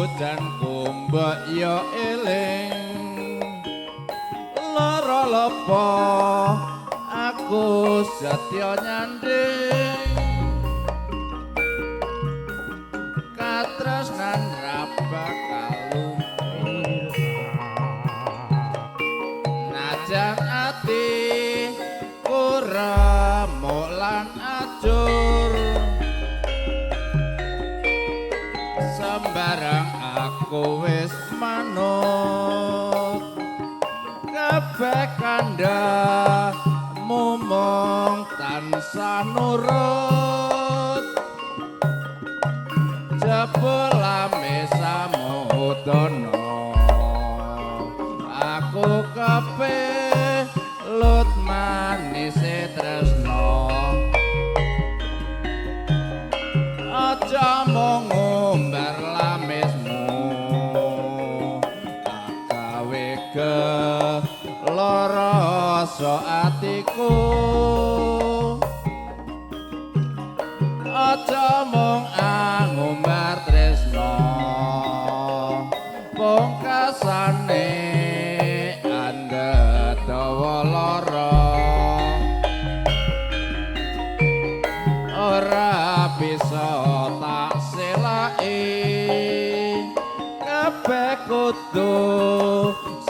Pepujanku mbok yo eling lara lepa aku setya nyanding katresnan ra bakal najan ati kuremuk lan ajur sembarang aku wis manut kabeh kandhamu mung tansah nurut jebulame samudana aku kepelut manise tresna aja mung ngumbar lamismu gawe lara atiku aja mung ngumbar tresna pungkasane andhet dawa lara ora bisa tak selaki kabeh kudu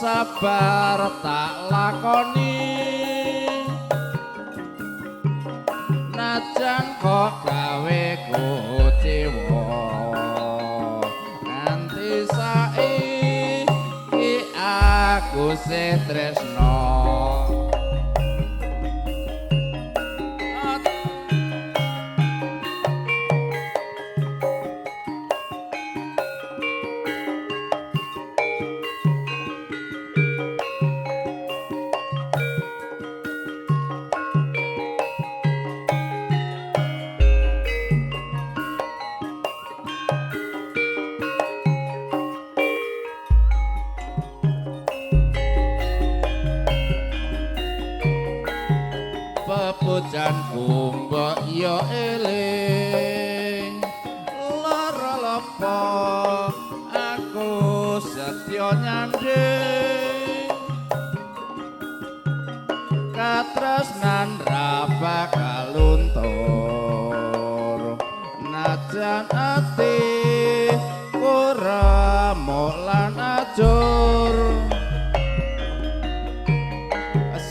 sabar tak lakoni najan kok gawe kuciwa nganti saiki aku sih tresna pepujanku mbok yo eling lara lepa aku setya nyanding katresnan ra bakal luntur najan ati kuremuk lan ajur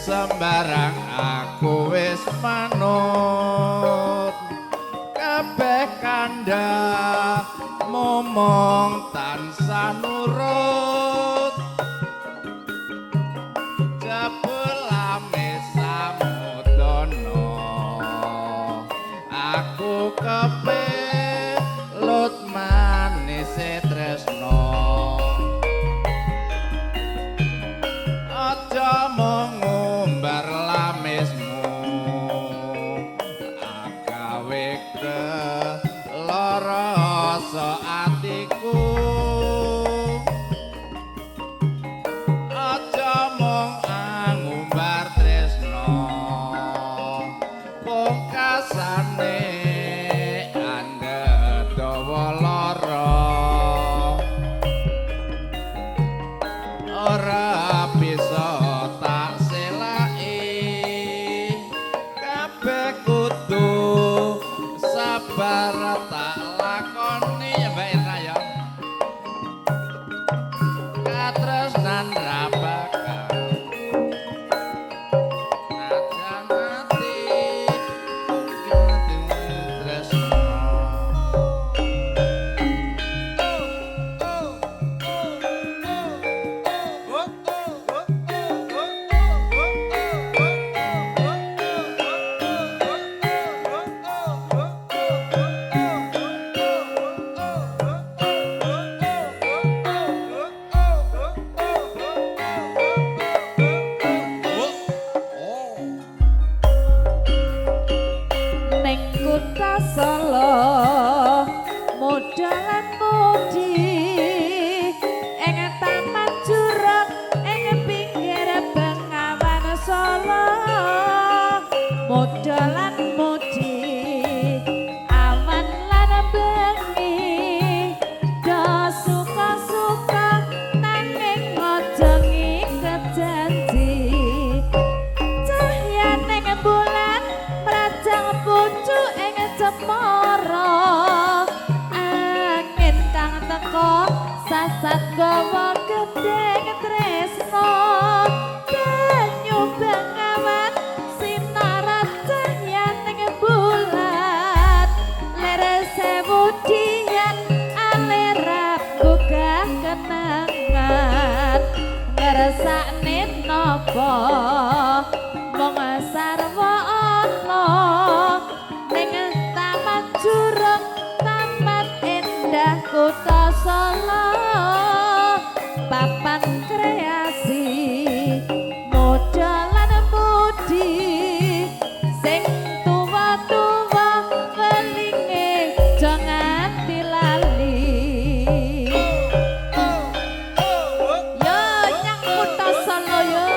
sembarang aku wis manut kabeh kandhamu mung tansah nurut jebulame samudana aku kepelut manise tresna aja mung ngumbar lamismu gawe lara atiku sasat gawa gedeng tresno banyu bengawan sinarat cahyaning bulan ler sewu dian alerap gugah kenangan ngersakne napa mong sarwa ana ning taman jurung taman endah kota Solo papan kreasi modalan mudi sing tuwa-tuwa welinge jangan dilali yo nyang kota Solo yo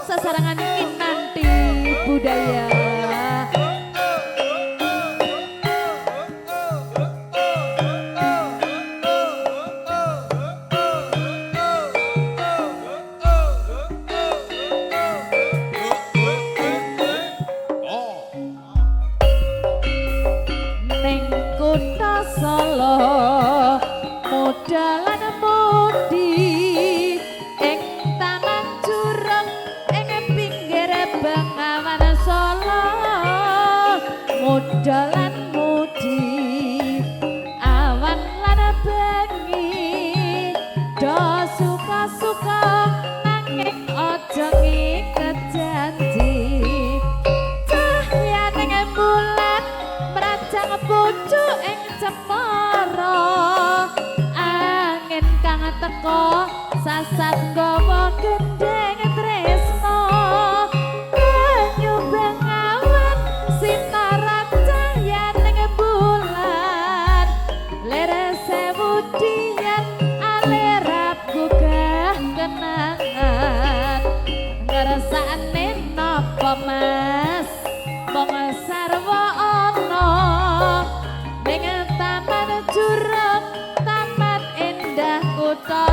sasarangan kinanti budaya Solo modalan mudi ing taman jurang ing pinggir Bengawan Solo modalan mudi awan lan bengi do suka-suka nanging aja ngiket janji cahyaning bulan merajang pucuk ing cemara angin kang teka sasat gawa gendeng tresno banyu bengawan sinarat cahyaning bulan ler sewu dian alerap gugah kenangan ngersakne napa mas mong sarwa ana ning taman jurang taman endah kota